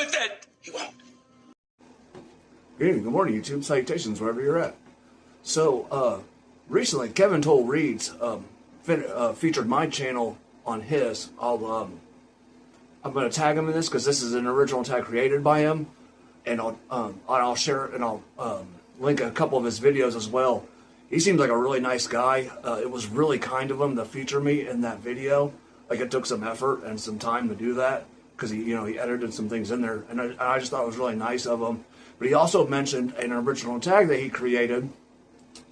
with it. He won't. Good evening, good morning, YouTube. Salutations, wherever you're at. So, recently, Kevin Toll Reads featured my channel on his. I'm going to tag him in this because this is an original tag created by him, and I'll share it and I'll link a couple of his videos as well. He seems like a really nice guy. It was really kind of him to feature me in that video. Like, it took some effort and some time to do that because he edited some things in there, and I just thought it was really nice of him. But he also mentioned an original tag that he created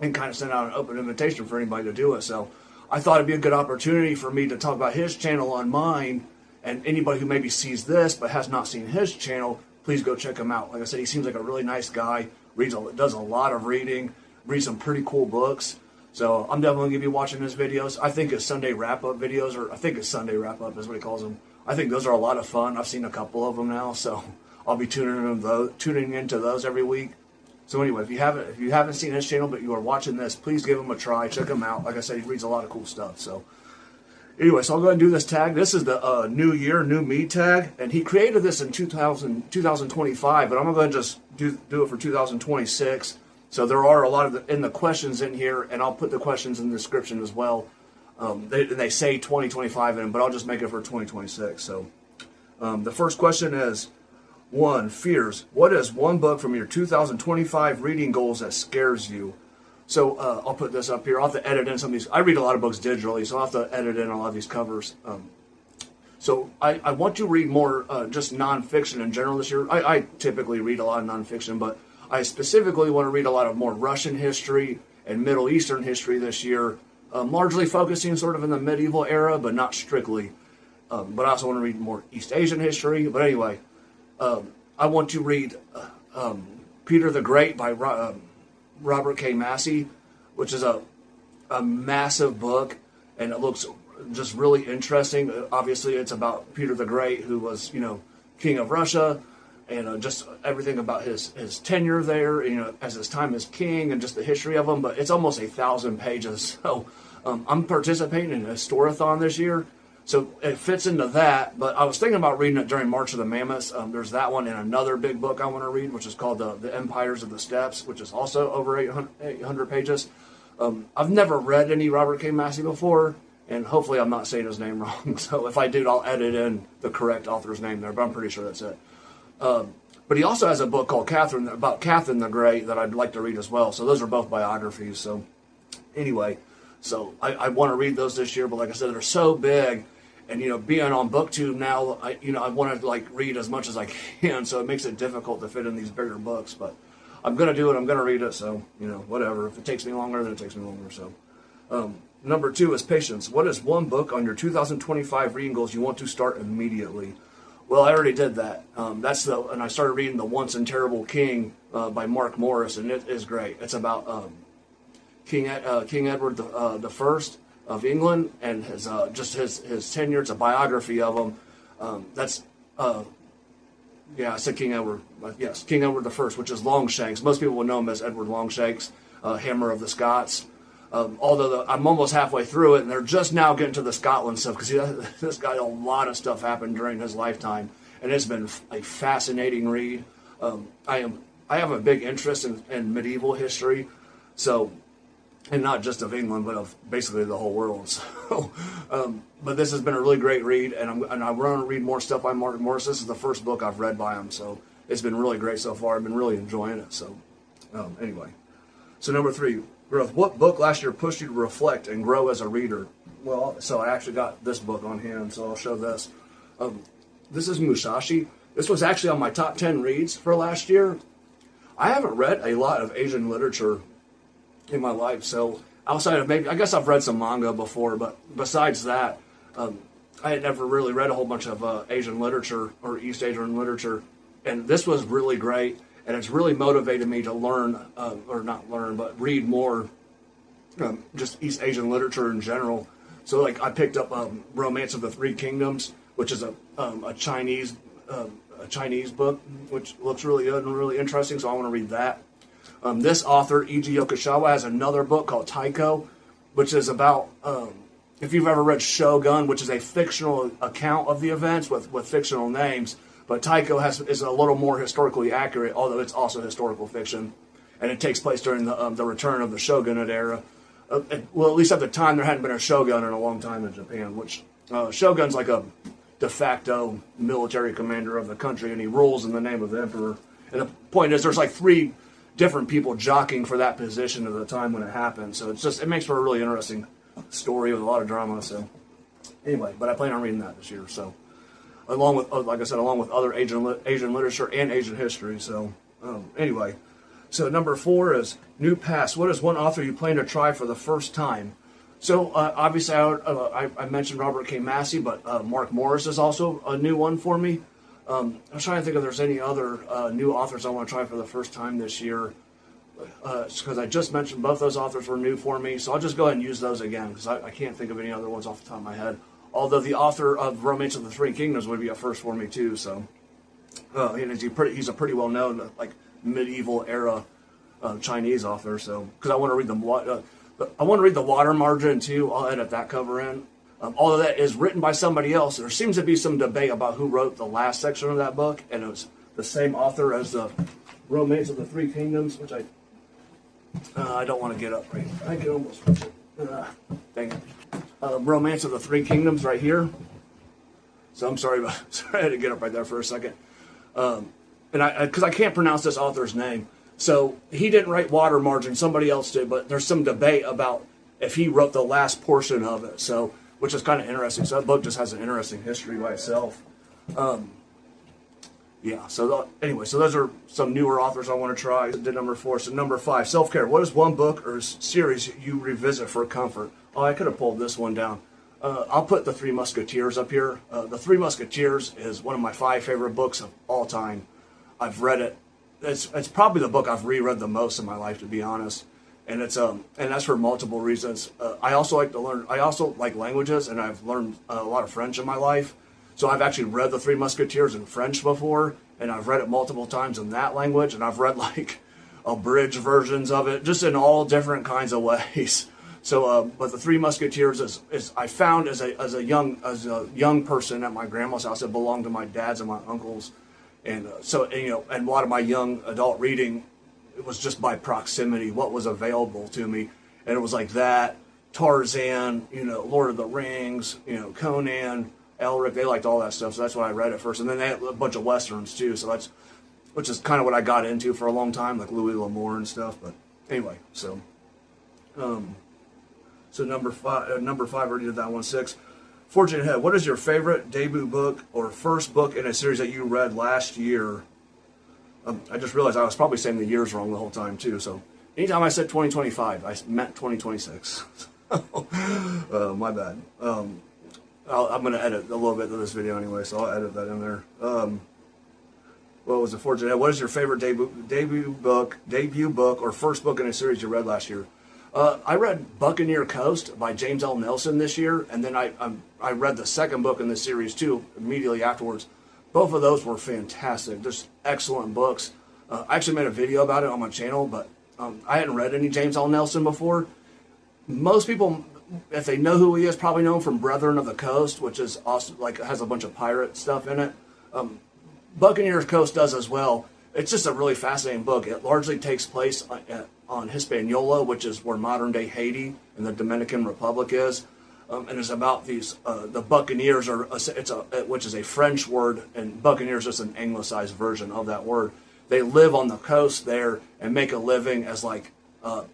and kind of sent out an open invitation for anybody to do it. So I thought it'd be a good opportunity for me to talk about his channel on mine, and anybody who maybe sees this but has not seen his channel, please go check him out. Like I said, he seems like a really nice guy, does a lot of reading, reads some pretty cool books. So I'm definitely going to be watching his videos. I think his Sunday wrap-up videos, or I think his Sunday wrap-up is what he calls them. I think those are a lot of fun. I've seen a couple of them now, so I'll be tuning into those every week. So anyway, if you haven't seen his channel but you are watching this, please give him a try. Check him out. Like I said, he reads a lot of cool stuff. So anyway, so I'll go ahead and do this tag. This is the New Year, New Me tag, and he created this in 2025, but I'm going to go ahead and just do it for 2026. So there are a lot of the questions in here, and I'll put the questions in the description as well. They say 2025 in them, but I'll just make it for 2026. So the first question is, 1. Fears. What is one book from your 2025 reading goals that scares you? So I'll put this up here. I'll have to edit in some of these. I read a lot of books digitally, so I'll have to edit in a lot of these covers. So I want to read more just nonfiction in general this year. I typically read a lot of nonfiction, but I specifically want to read a lot of more Russian history and Middle Eastern history this year, largely focusing sort of in the medieval era, but not strictly. But I also want to read more East Asian history. But anyway, I want to read Peter the Great by Robert K. Massey, which is a massive book, and it looks just really interesting. Obviously, it's about Peter the Great, who was, king of Russia, and just everything about his tenure there, as his time as king, and just the history of him. But it's almost 1,000 pages. So I'm participating in a Historathon this year, so it fits into that. But I was thinking about reading it during March of the Mammoths. There's that one and another big book I want to read, which is called The Empires of the Steppes, which is also over 800 pages. I've never read any Robert K. Massey before, and hopefully I'm not saying his name wrong. So if I do, I'll edit in the correct author's name there, but I'm pretty sure that's it. But he also has a book called about Catherine the Great that I'd like to read as well. So those are both biographies. So anyway, so I want to read those this year, but like I said, they're so big. And, being on BookTube now, I want to read as much as I can. So it makes it difficult to fit in these bigger books, but I'm going to do it. I'm going to read it. So, whatever. If it takes me longer, then it takes me longer. So, number 2 is patience. What is one book on your 2025 reading goals you want to start immediately? Well, I already did that. And I started reading The Once and Terrible King by Mark Morris, and it is great. It's about King Edward the First of England, and his tenure. It's a biography of him. I said King Edward. Yes, King Edward the First, which is Longshanks. Most people would know him as Edward Longshanks, Hammer of the Scots. Although I'm almost halfway through it, and they're just now getting to the Scotland stuff, because this guy, a lot of stuff happened during his lifetime, and it's been a fascinating read. I have a big interest in medieval history, so, and not just of England, but of basically the whole world. So, but this has been a really great read, and I want to read more stuff by Mark Morris. This is the first book I've read by him, so it's been really great so far. I've been really enjoying it. So, anyway, so number 3. Growth. What book last year pushed you to reflect and grow as a reader? Well, so I actually got this book on hand, so I'll show this. This is Musashi. This was actually on my top 10 reads for last year. I haven't read a lot of Asian literature in my life, so outside of I guess I've read some manga before, but besides that, I had never really read a whole bunch of Asian literature or East Asian literature, and this was really great. And it's really motivated me to learn, or not learn, but read more just East Asian literature in general. So, I picked up Romance of the Three Kingdoms, which is a Chinese book, which looks really good and really interesting. So I want to read that. This author, E.G. Yokosawa, has another book called Taiko, which is about if you've ever read Shogun, which is a fictional account of the events with fictional names. But Taiko is a little more historically accurate, although it's also historical fiction, and it takes place during the return of the shogunate era. Well, at least at the time, there hadn't been a shogun in a long time in Japan, which shogun's like a de facto military commander of the country, and he rules in the name of the emperor. And the point is, there's like 3 different people jockeying for that position at the time when it happened. So it makes for a really interesting story with a lot of drama. So anyway, but I plan on reading that this year. So along with, like I said, along with other Asian literature and Asian history. So anyway, so number 4 is new past. What is one author you plan to try for the first time? So obviously I mentioned Robert K. Massey, but Mark Morris is also a new one for me. I'm trying to think if there's any other new authors I want to try for the first time this year. Because I just mentioned both those authors were new for me, so I'll just go ahead and use those again, because I can't think of any other ones off the top of my head. Although the author of Romance of the Three Kingdoms would be a first for me too. So he's a pretty well-known like medieval era Chinese author. So because I want to read the Water Margin too. I'll edit that cover in. Although that is written by somebody else, there seems to be some debate about who wrote the last section of that book, and it was the same author as the Romance of the Three Kingdoms, which I don't want to get up right. I can almost reach it. Dang it. Romance of the Three Kingdoms right here. So I'm sorry, I had to get up right there for a second. And because I can't pronounce this author's name. So he didn't write Water Margin, somebody else did, but there's some debate about if he wrote the last portion of it. So, which is kind of interesting. So that book just has an interesting history by itself. Yeah, so anyway, so those are some newer authors I want to try. Did number 4. So number 5, self-care. What is one book or series you revisit for comfort? Oh, I could have pulled this one down. I'll put The Three Musketeers up here. The Three Musketeers is one of my 5 favorite books of all time. I've read it. It's probably the book I've reread the most in my life, to be honest. And that's for multiple reasons. I also like to learn. I also like languages, and I've learned a lot of French in my life. So I've actually read The Three Musketeers in French before, and I've read it multiple times in that language, and I've read like abridged versions of it, just in all different kinds of ways. So, but The Three Musketeers is I found as a young person at my grandma's house. It belonged to my dad's and my uncles, and and a lot of my young adult reading, it was just by proximity what was available to me, and it was like that, Tarzan, Lord of the Rings, Conan, Elric. They liked all that stuff, so that's why I read it first. And then they had a bunch of westerns too, so which is kind of what I got into for a long time, like Louis L'Amour and stuff. But anyway, so number 5, I already did that one. 6, Fortune Ahead. What is your favorite debut book or first book in a series that you read last year? I just realized I was probably saying the years wrong the whole time too. So anytime I said 2025, I meant 2026. My bad. I'm going to edit a little bit of this video anyway, so I'll edit that in there. What was the Fortune Ahead? What is your favorite debut book or first book in a series you read last year? I read Buccaneer Coast by James L. Nelson this year, and then I read the second book in the series too immediately afterwards. Both of those were fantastic, just excellent books. I actually made a video about it on my channel, but I hadn't read any James L. Nelson before. Most people, if they know who he is, probably know him from Brethren of the Coast, which is also has a bunch of pirate stuff in it. Buccaneer Coast does as well. It's just a really fascinating book. It largely takes place on Hispaniola, which is where modern-day Haiti and the Dominican Republic is, and it's about these. The Buccaneers which is a French word, and Buccaneers is an anglicized version of that word. They live on the coast there and make a living as like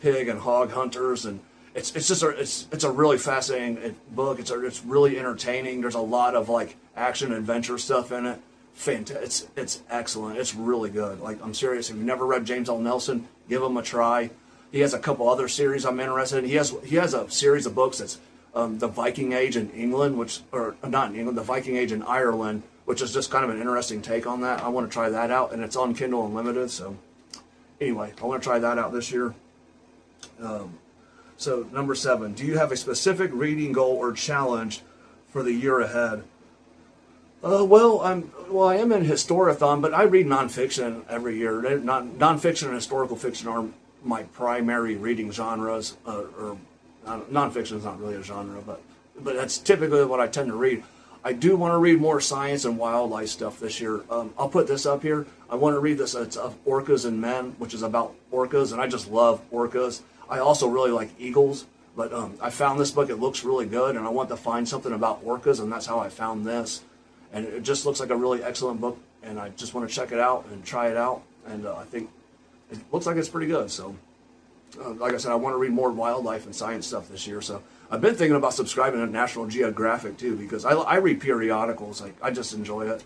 pig and hog hunters, and it's a really fascinating book. It's really entertaining. There's a lot of like action adventure stuff in it. It's excellent. It's really good. Like, I'm serious. If you've never read James L. Nelson, give him a try. He has a couple other series I'm interested in. He has a series of books that's the Viking Age in England, the Viking Age in Ireland, which is just kind of an interesting take on that. I want to try that out, and it's on Kindle Unlimited. So anyway, I want to try that out this year. So number 7, do you have a specific reading goal or challenge for the year ahead? I am in Historathon, but I read nonfiction every year. Nonfiction and historical fiction are my primary reading genres. Or nonfiction is not really a genre, but that's typically what I tend to read. I do want to read more science and wildlife stuff this year. I'll put this up here. I want to read this. It's Orcas and Men, which is about orcas, and I just love orcas. I also really like eagles, but I found this book. It looks really good, and I want to find something about orcas, and that's how I found this. And it just looks like a really excellent book, and I just want to check it out and try it out, and I think it looks like it's pretty good. So, like I said, I want to read more wildlife and science stuff this year, so I've been thinking about subscribing to National Geographic too, because I read periodicals. Like, I just enjoy it.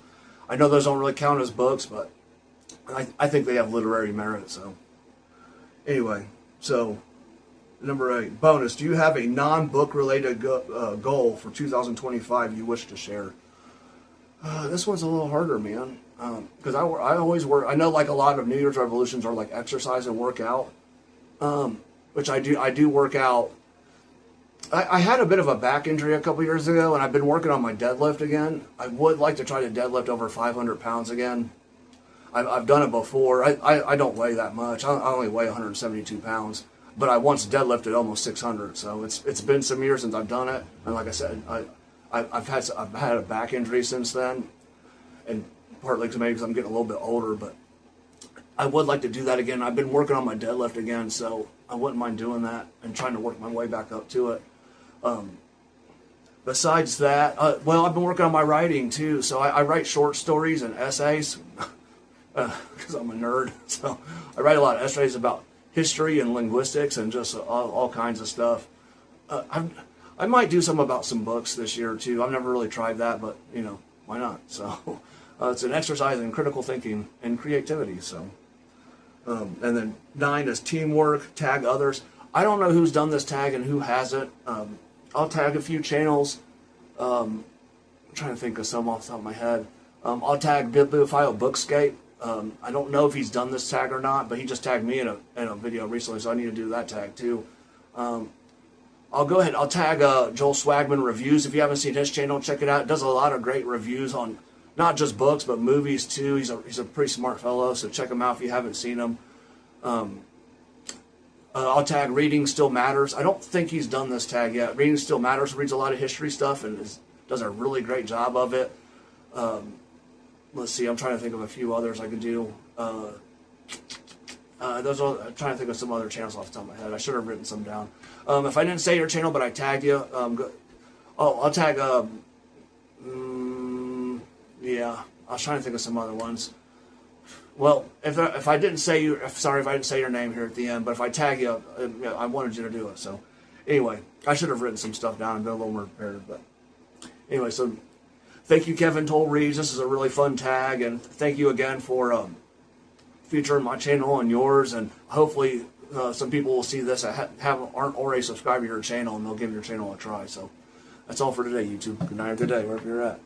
I know those don't really count as books, but I think they have literary merit. So anyway, so number 8, bonus. Do you have a non-book related goal for 2025 you wish to share? This one's a little harder, man, because I always work. I know like a lot of New Year's resolutions are like exercise and work out, which I do work out. I had a bit of a back injury a couple years ago, and I've been working on my deadlift again. I would like to try to deadlift over 500 pounds again. I've done it before. I don't weigh that much. I only weigh 172 pounds, but I once deadlifted almost 600. So it's been some years since I've done it, and like I said, I've had a back injury since then, and partly because I'm getting a little bit older, but I would like to do that again. I've been working on my deadlift again, so I wouldn't mind doing that and trying to work my way back up to it. Besides that, well, I've been working on my writing too. So I write short stories and essays because I'm a nerd. So I write a lot of essays about history and linguistics and just all kinds of stuff. I might do some about some books this year too. I've never really tried that, but you know, why not? So it's an exercise in critical thinking and creativity. So. And then 9 is teamwork, tag others. I don't know who's done this tag and who hasn't. I'll tag a few channels. I'm trying to think of some off the top of my head. I'll tag Bibliophile Bookscape. I don't know if he's done this tag or not, but he just tagged me in a video recently, so I need to do that tag too. I'll go ahead. I'll tag Joel Swagman Reviews. If you haven't seen his channel, check it out. It does a lot of great reviews on not just books, but movies too. He's a pretty smart fellow, so check him out if you haven't seen him. I'll tag Reading Still Matters. I don't think he's done this tag yet. Reading Still Matters reads a lot of history stuff and does a really great job of it. Let's see, I'm trying to think of a few others I could do. I'm trying to think of some other channels off the top of my head. I should have written some down. If I didn't say your channel, but I tagged you, I'll tag... yeah, I was trying to think of some other ones. Well, if I didn't say you, sorry if I didn't say your name here at the end, but if I tag you, I wanted you to do it. So, anyway, I should have written some stuff down and been a little more prepared. But anyway, so thank you, Kevin Toll Reads. This is a really fun tag, and thank you again for featuring my channel and yours. And hopefully, some people will see this that aren't already subscribed to your channel, and they'll give your channel a try. So that's all for today, YouTube. Good night or good day, wherever you're at.